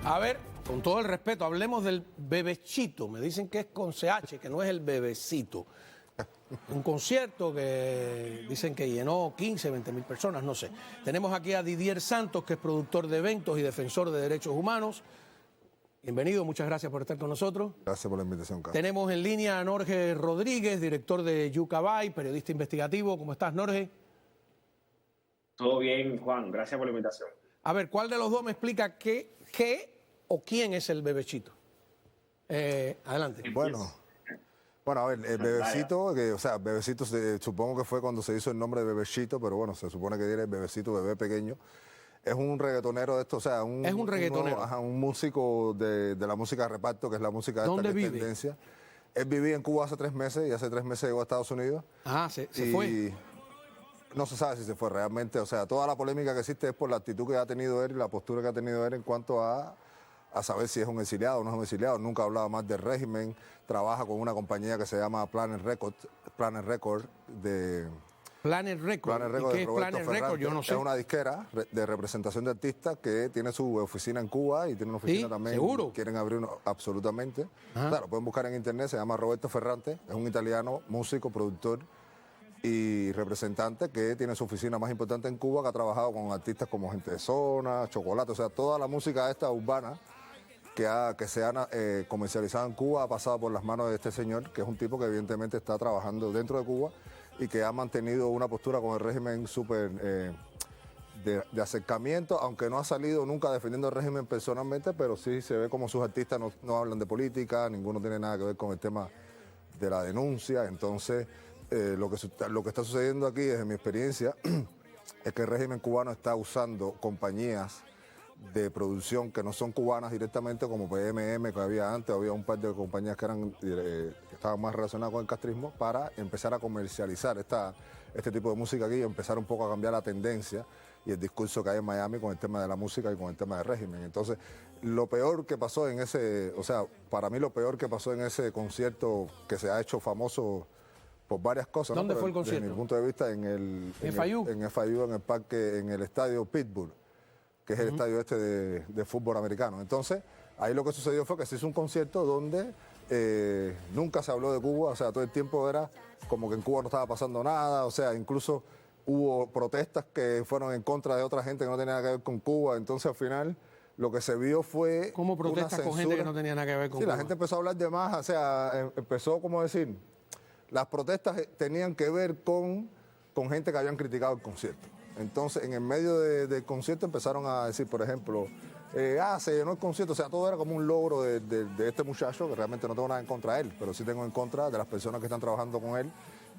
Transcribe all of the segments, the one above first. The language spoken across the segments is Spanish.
A ver, con todo el respeto, hablemos del Bebechito. Me dicen que es con CH, que no es el Bebecito. Un concierto que dicen que llenó 15, 20 mil personas, no sé. Tenemos aquí a Didier Santos, que es productor de eventos y defensor de derechos humanos. Bienvenido, muchas gracias por estar con nosotros. Gracias por la invitación, Carlos. Tenemos en línea a Norge Rodríguez, director de Yucabay, periodista investigativo. ¿Cómo estás, Norge? Todo bien, Juan. Gracias por la invitación. A ver, ¿cuál de los dos me explica qué o quién es el Bebechito? Adelante. Bueno, a ver, el Bebecito, Bebecito supongo que fue cuando se hizo el nombre de Bebecito, pero bueno, se supone que tiene el Bebecito, bebé pequeño. Es un reggaetonero de esto, o sea, es un reggaetonero. Un músico de la música de reparto, que es la música de esta ¿Dónde vive? tendencia. Él vivía en Cuba hace 3 meses y hace 3 meses llegó a Estados Unidos. Ah, se fue. No se sabe si se fue realmente, o sea, toda la polémica que existe es por la actitud que ha tenido él y la postura que ha tenido él en cuanto a saber si es un exiliado o no es un exiliado. Nunca ha hablado más del régimen, trabaja con una compañía que se llama Planet Record de... Planet Record. ¿Y qué es Planet Record? Yo no sé. Es una disquera de representación de artistas que tiene su oficina en Cuba y tiene una oficina también. ¿Seguro? Quieren abrir uno, absolutamente. Ajá. Claro, pueden buscar en internet, se llama Roberto Ferrante, es un italiano, músico, productor y representante que tiene su oficina más importante en Cuba, que ha trabajado con artistas como Gente de Zona, Chocolate, o sea, toda la música esta urbana que se ha comercializado en Cuba ha pasado por las manos de este señor, que es un tipo que evidentemente está trabajando dentro de Cuba y que ha mantenido una postura con el régimen súper de acercamiento, aunque no ha salido nunca defendiendo el régimen personalmente, pero sí se ve como sus artistas no hablan de política, ninguno tiene nada que ver con el tema de la denuncia. Entonces, lo que está sucediendo aquí, desde mi experiencia, es que el régimen cubano está usando compañías de producción que no son cubanas directamente, como PMM que había antes, había un par de compañías que estaban más relacionadas con el castrismo, para empezar a comercializar este tipo de música aquí y empezar un poco a cambiar la tendencia y el discurso que hay en Miami con el tema de la música y con el tema del régimen. Entonces, lo peor que pasó en ese, o sea, para mí lo peor que pasó en ese concierto que se ha hecho famoso por varias cosas. ¿Dónde fue el concierto? Desde mi punto de vista, en el FIU, en el parque, en el estadio Pittsburgh, que es el estadio este de fútbol americano. Entonces, ahí lo que sucedió fue que se hizo un concierto donde nunca se habló de Cuba, o sea, todo el tiempo era como que en Cuba no estaba pasando nada, o sea, incluso hubo protestas que fueron en contra de otra gente que no tenía nada que ver con Cuba. Entonces, al final, lo que se vio fue ¿cómo protestas con gente que no tenía nada que ver con Cuba? Sí, la gente empezó a hablar de más, o sea, empezó, como decir, las protestas tenían que ver con gente que habían criticado el concierto. Entonces, en el medio del concierto empezaron a decir, por ejemplo, se llenó el concierto, o sea, todo era como un logro de este muchacho, que realmente no tengo nada en contra de él, pero sí tengo en contra de las personas que están trabajando con él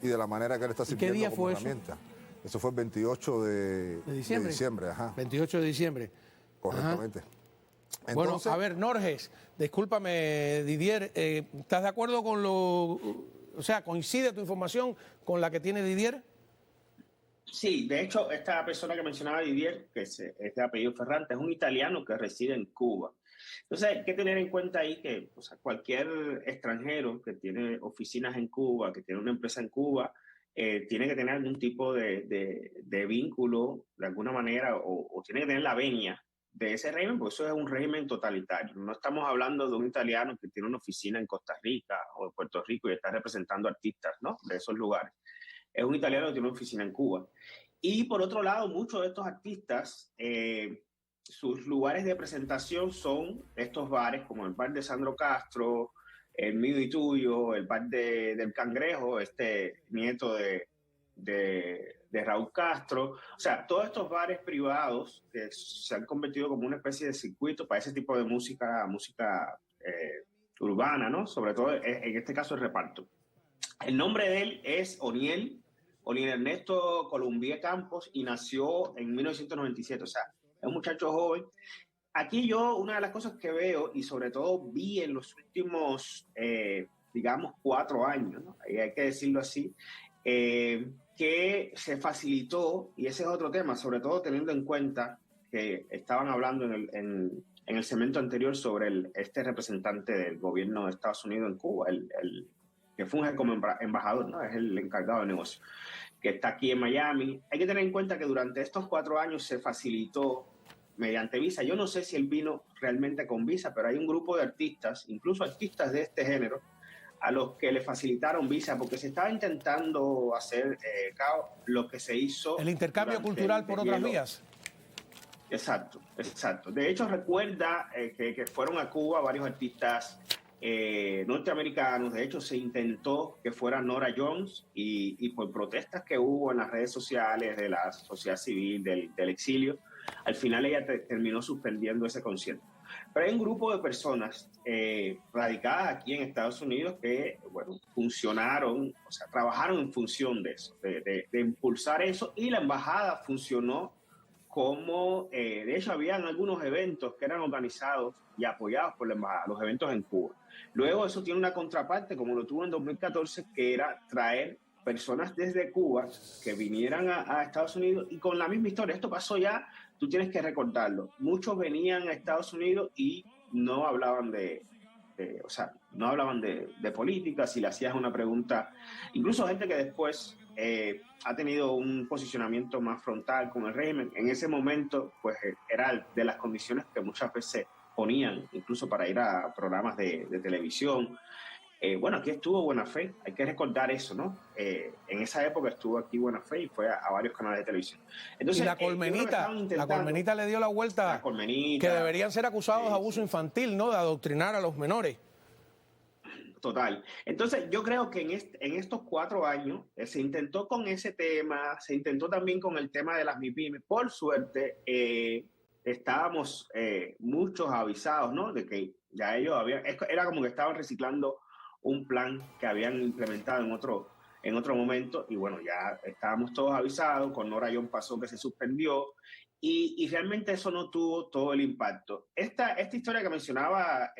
y de la manera que él está sirviendo ¿Qué día como fue herramienta. Eso fue el 28 de diciembre. Ajá. 28 de diciembre. Correctamente. Entonces, bueno, a ver, Norges, discúlpame, Didier, ¿estás de acuerdo con o sea, coincide tu información con la que tiene Didier? Sí, de hecho, esta persona que mencionaba Didier, que es de apellido Ferrante, es un italiano que reside en Cuba. Entonces, hay que tener en cuenta ahí que, o sea, cualquier extranjero que tiene oficinas en Cuba, que tiene una empresa en Cuba, tiene que tener algún tipo de vínculo, de alguna manera, o tiene que tener la venia de ese régimen, porque eso es un régimen totalitario. No estamos hablando de un italiano que tiene una oficina en Costa Rica o en Puerto Rico y está representando artistas, ¿no?, de esos lugares. Es un italiano que tiene una oficina en Cuba. Y por otro lado, muchos de estos artistas, sus lugares de presentación son estos bares, como el bar de Sandro Castro, el mío y tuyo, el bar del Cangrejo, este nieto de Raúl Castro. O sea, todos estos bares privados que se han convertido como una especie de circuito para ese tipo de música urbana, ¿no? Sobre todo, en este caso, el reparto. El nombre de él es Oniel Ernesto Columbier Campos, y nació en 1997, o sea, es un muchacho joven. Aquí yo, una de las cosas que veo, y sobre todo vi en los últimos, digamos, 4 años, ¿no?, hay que decirlo así, que se facilitó, y ese es otro tema, sobre todo teniendo en cuenta que estaban hablando en el segmento anterior sobre este representante del gobierno de Estados Unidos en Cuba, que funge como embajador, ¿no?, es el encargado de negocio, que está aquí en Miami. Hay que tener en cuenta que durante estos 4 años se facilitó mediante visa. Yo no sé si él vino realmente con visa, pero hay un grupo de artistas, incluso artistas de este género, a los que le facilitaron visa, porque se estaba intentando hacer lo que se hizo. El intercambio cultural por otras vías. Exacto, exacto. De hecho, recuerda que fueron a Cuba varios artistas norteamericanos. De hecho, se intentó que fuera Norah Jones y por protestas que hubo en las redes sociales de la sociedad civil, del exilio, al final ella terminó suspendiendo ese concierto. Pero hay un grupo de personas radicadas aquí en Estados Unidos que, bueno, funcionaron, o sea, trabajaron en función de eso, de impulsar eso, y la embajada funcionó como, de hecho, habían algunos eventos que eran organizados y apoyados por la embajada, los eventos en Cuba. Luego eso tiene una contraparte, como lo tuvo en 2014, que era traer personas desde Cuba que vinieran a Estados Unidos, y con la misma historia. Esto pasó ya, tú tienes que recordarlo. Muchos venían a Estados Unidos y no hablaban no hablaban de política. Si le hacías una pregunta, incluso gente que después ha tenido un posicionamiento más frontal con el régimen, en ese momento pues era de las condiciones que muchas veces ponían, incluso para ir a programas de televisión. Bueno, aquí estuvo Buena Fe, hay que recordar eso, ¿no? En esa época estuvo aquí Buena Fe y fue a varios canales de televisión. Entonces, y la Colmenita le dio la vuelta, que deberían ser acusados de abuso infantil, ¿no? De adoctrinar a los menores. Total. Entonces, yo creo que en estos 4 años se intentó con ese tema, se intentó también con el tema de las MIPYME. Por suerte, estábamos muchos avisados, ¿no? De que ya ellos era como que estaban reciclando un plan que habían implementado en otro momento, y bueno, ya estábamos todos avisados. Con Norah Jones pasó que se suspendió, y realmente eso no tuvo todo el impacto. Esta historia que mencionaba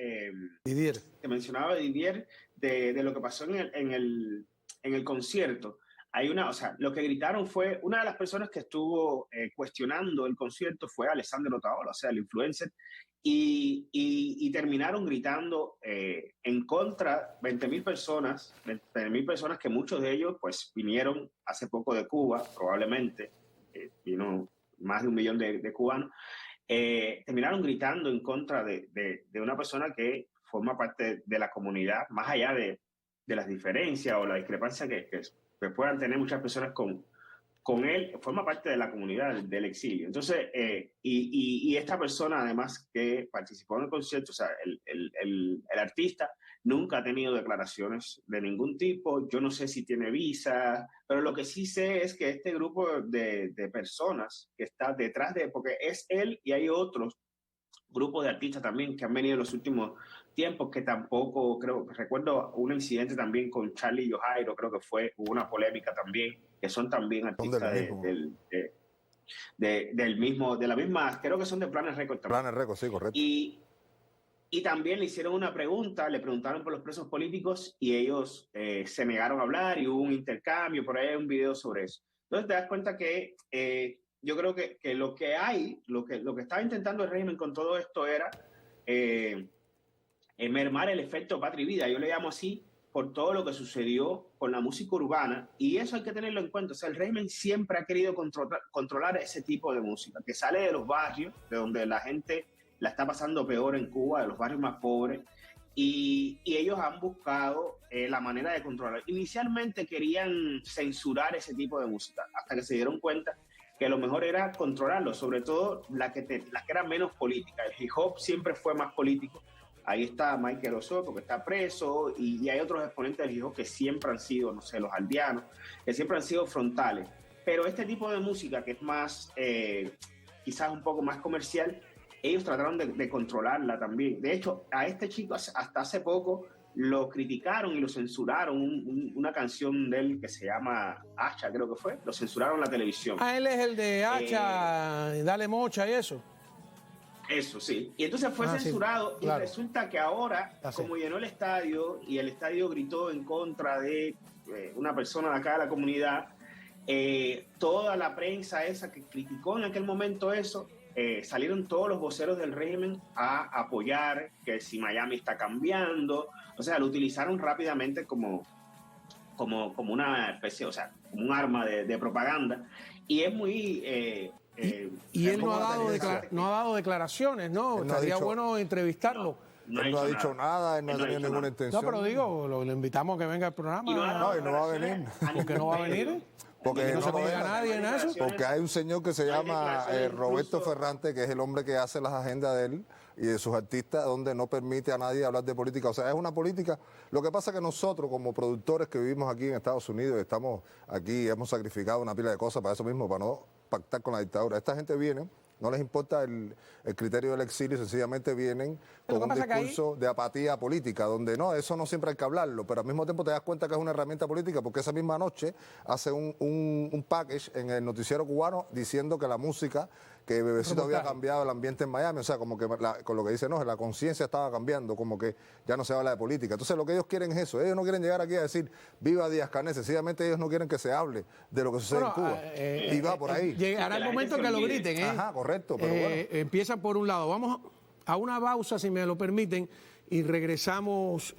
Didier, de lo que pasó en el concierto, lo que gritaron fue, una de las personas que estuvo cuestionando el concierto fue Alessandro Otaola, o sea, el influencer, y terminaron gritando en contra 20.000 personas que muchos de ellos pues vinieron hace poco de Cuba, probablemente, vino más de 1 millón de cubanos, terminaron gritando en contra de una persona que forma parte de la comunidad, más allá de las diferencias o la discrepancia que puedan tener muchas personas con él, forma parte de la comunidad del exilio. Entonces, y esta persona, además, que participó en el concierto, o sea, el artista, nunca ha tenido declaraciones de ningún tipo. Yo no sé si tiene visa, pero lo que sí sé es que este grupo de personas que está detrás porque es él y hay otros grupos de artistas también que han venido en los últimos tiempos, que tampoco, recuerdo un incidente también con Charlie y Jairo, creo que hubo una polémica también, que son también artistas de la misma, creo que son de Planet Records también. Planet Records, sí, correcto. Y también le hicieron una pregunta, le preguntaron por los presos políticos y ellos se negaron a hablar, y hubo un intercambio, por ahí hay un video sobre eso. Entonces te das cuenta que yo creo que lo que estaba intentando el régimen con todo esto era mermar el efecto Patria y Vida. Yo le llamo así por todo lo que sucedió con la música urbana, y eso hay que tenerlo en cuenta. O sea, el régimen siempre ha querido controlar ese tipo de música, que sale de los barrios, de donde la gente la está pasando peor en Cuba, de los barrios más pobres, y ellos han buscado la manera de controlar. Inicialmente querían censurar ese tipo de música, hasta que se dieron cuenta que lo mejor era controlarlo, sobre todo las que eran menos políticas. El hip hop siempre fue más político. Ahí está Michael Osorio, porque está preso, y hay otros exponentes del hip hop que siempre han sido, no sé, los aldeanos, que siempre han sido frontales. Pero este tipo de música, que es más, quizás un poco más comercial, ellos trataron de controlarla también. De hecho, a este chico hasta hace poco lo criticaron y lo censuraron, una canción de él que se llama Hacha, creo que fue, lo censuraron en la televisión. Ah, él es el de Hacha, Dale Mocha y eso. Eso, sí. Y entonces fue censurado, sí, claro. Y resulta que ahora, como llenó el estadio y el estadio gritó en contra de una persona de acá de la comunidad, toda la prensa esa que criticó en aquel momento eso, salieron todos los voceros del régimen a apoyar que si Miami está cambiando. O sea, lo utilizaron rápidamente como una especie, o sea, como un arma de propaganda. Y es muy Y él no como ha, una dado tendencia. no ha dado declaraciones, ¿no? Él no ha Estaría dicho- bueno entrevistarlo. Él no ha dicho nada, él no ha tenido ninguna No, intención. pero digo, lo invitamos a que venga al programa. Y no ha dado No, y no va a venir. declaraciones ¿Por qué no va a venir? Porque no no se lo pega dejan. nadie en eso. Porque hay un señor que se Hay llama declaraciones Roberto incluso- Ferrante, que es el hombre que hace las agendas de él y de sus artistas, donde no permite a nadie hablar de política. O sea, es una política. Lo que pasa es que nosotros, como productores que vivimos aquí en Estados Unidos, estamos aquí, hemos sacrificado una pila de cosas para eso mismo, para no pactar con la dictadura. Esta gente viene, no les importa el criterio del exilio, sencillamente vienen Pero con ¿qué un pasa que ahí- discurso de apatía política, donde no, eso no siempre hay que hablarlo, pero al mismo tiempo te das cuenta que es una herramienta política, porque esa misma noche hace un package en el noticiero cubano diciendo que la música, que Bebecito había cambiado el ambiente en Miami, o sea, como que con lo que dice, no, la conciencia estaba cambiando, como que ya no se habla de política. Entonces lo que ellos quieren es eso, ellos no quieren llegar aquí a decir viva Díaz-Canel, sencillamente ellos no quieren que se hable de lo que sucede en Cuba. Y va por ahí. Llegará el Que la momento gente que se lo olvide. griten, ¿eh? Ajá, correcto, pero bueno. Empiezan por un lado. Vamos a una pausa, si me lo permiten, y regresamos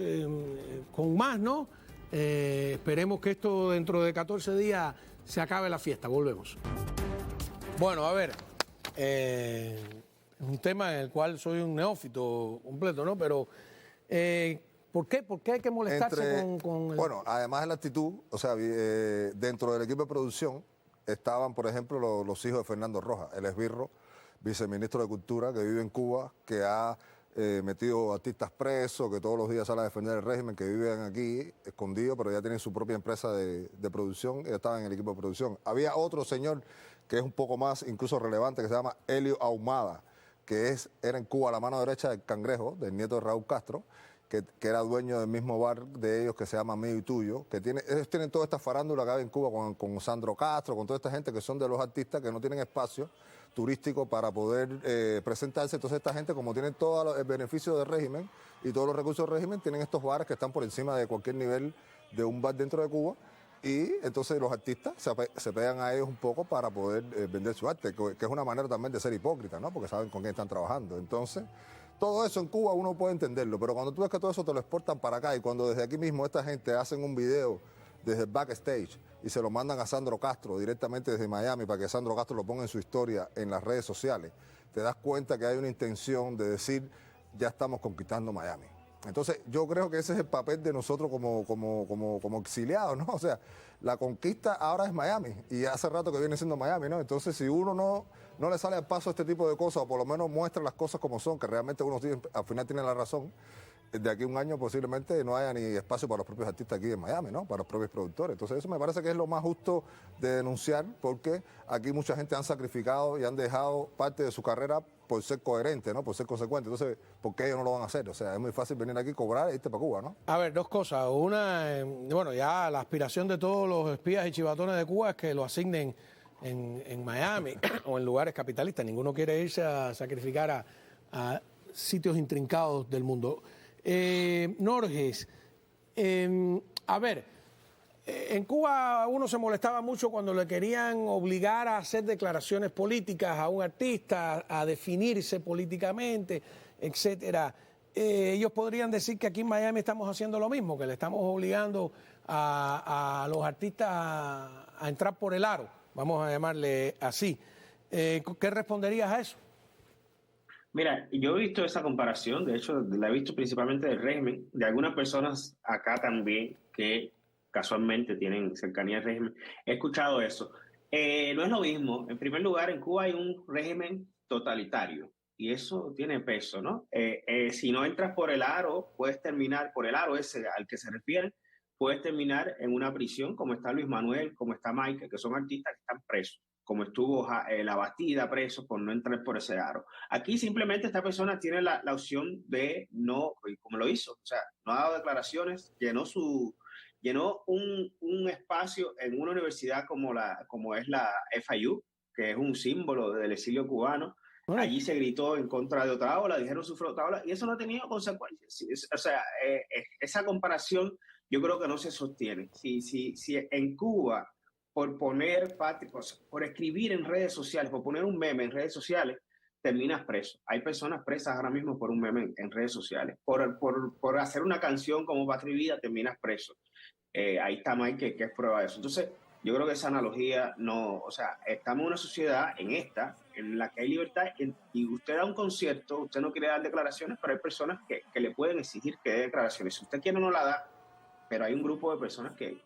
con más, ¿no? Esperemos que esto dentro de 14 días se acabe la fiesta. Volvemos. Bueno, a ver, es un tema en el cual soy un neófito completo, ¿no? Pero, ¿por qué hay que molestarse con el... Bueno, además de la actitud, o sea, dentro del equipo de producción estaban, por ejemplo, los hijos de Fernando Rojas, el esbirro, viceministro de Cultura, que vive en Cuba, que ha metido artistas presos, que todos los días sale a defender el régimen, que viven aquí escondidos, pero ya tienen su propia empresa de producción, y estaban en el equipo de producción. Había otro señor que es un poco más incluso relevante, que se llama Helio Ahumada, que era en Cuba la mano derecha del Cangrejo, del nieto de Raúl Castro, que era dueño del mismo bar de ellos que se llama Mío y Tuyo, que ellos tienen toda esta farándula que hay en Cuba con Sandro Castro, con toda esta gente que son de los artistas que no tienen espacio turístico para poder presentarse. Entonces esta gente, como tienen todo el beneficio del régimen y todos los recursos del régimen, tienen estos bares que están por encima de cualquier nivel de un bar dentro de Cuba, y entonces los artistas se pegan a ellos un poco para poder vender su arte, que es una manera también de ser hipócrita, ¿no? Porque saben con quién están trabajando. Entonces, todo eso en Cuba uno puede entenderlo, pero cuando tú ves que todo eso te lo exportan para acá, y cuando desde aquí mismo esta gente hacen un video desde el backstage y se lo mandan a Sandro Castro directamente desde Miami para que Sandro Castro lo ponga en su historia en las redes sociales, te das cuenta que hay una intención de decir, ya estamos conquistando Miami. Entonces, yo creo que ese es el papel de nosotros como exiliados, ¿no? O sea, la conquista ahora es Miami, y hace rato que viene siendo Miami, ¿no? Entonces, si uno no le sale al paso este tipo de cosas, o por lo menos muestra las cosas como son, que realmente uno al final tiene la razón, de aquí a un año posiblemente no haya ni espacio para los propios artistas aquí en Miami, ¿no? Para los propios productores. Entonces, eso me parece que es lo más justo de denunciar, porque aquí mucha gente han sacrificado y han dejado parte de su carrera por ser coherente, ¿no? Por ser consecuente. Entonces, ¿por qué ellos no lo van a hacer? O sea, es muy fácil venir aquí, cobrar e irte para Cuba, ¿no? A ver, dos cosas. Una, bueno, ya la aspiración de todos los espías y chivatones de Cuba es que lo asignen en Miami o en lugares capitalistas. Ninguno quiere irse a sacrificar a sitios intrincados del mundo. Norges, a ver, en Cuba uno se molestaba mucho cuando le querían obligar a hacer declaraciones políticas a un artista, a definirse políticamente, etcétera. Ellos podrían decir que aquí en Miami estamos haciendo lo mismo, que le estamos obligando a los artistas a entrar por el aro, vamos a llamarle así. ¿Qué responderías a eso? Mira, yo he visto esa comparación, de hecho la he visto principalmente del régimen, de algunas personas acá también que casualmente tienen cercanía al régimen. He escuchado eso. No es lo mismo. En primer lugar, en Cuba hay un régimen totalitario y eso tiene peso, ¿no? Si no entras por el aro, puedes terminar, por el aro ese al que se refiere, puedes terminar en una prisión como está Luis Manuel, como está Michael, que son artistas que están presos, como estuvo La Bastida preso por no entrar por ese aro. Aquí simplemente esta persona tiene la opción de no, como lo hizo, o sea, no ha dado declaraciones, llenó un espacio en una universidad como es la FIU, que es un símbolo del exilio cubano. Allí se gritó en contra de Otaola, dijeron sufre Otaola, y eso no ha tenido consecuencias. O sea, esa comparación yo creo que no se sostiene. Si en Cuba, por poner por escribir en redes sociales, por poner un meme en redes sociales, terminas preso. Hay personas presas ahora mismo por un meme en redes sociales. Por hacer una canción como Patria y Vida, terminas preso. Ahí está Mike, que es prueba de eso. Entonces, yo creo que esa analogía no, o sea, estamos en una sociedad en la que hay libertad y usted da un concierto, usted no quiere dar declaraciones, pero hay personas que le pueden exigir que dé declaraciones. Si usted quiere no la da, pero hay un grupo de personas que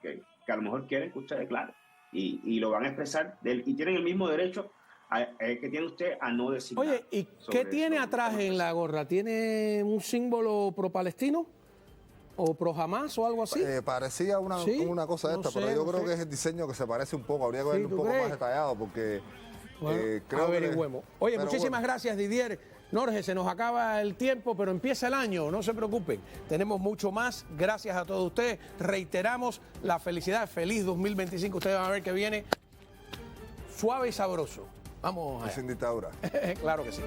a lo mejor quieren que usted declare y lo van a expresar y tienen el mismo derecho que tiene usted a no decir nada. Oye, ¿y qué tiene atrás en la gorra? ¿Tiene un símbolo pro-palestino? ¿O pro-Hamas o algo así? Parecía una cosa no esta, sé, pero yo no creo sé. que es el diseño que se parece un poco. Habría que verlo un ¿tú poco crees? más detallado porque Bueno, creo averigüemos. Oye, pero muchísimas gracias, Didier. Norge, se nos acaba el tiempo, pero empieza el año, no se preocupen. Tenemos mucho más. Gracias a todos ustedes. Reiteramos la felicidad. Feliz 2025. Ustedes van a ver que viene suave y sabroso. Vamos Y allá. sin dictadura. Claro que sí.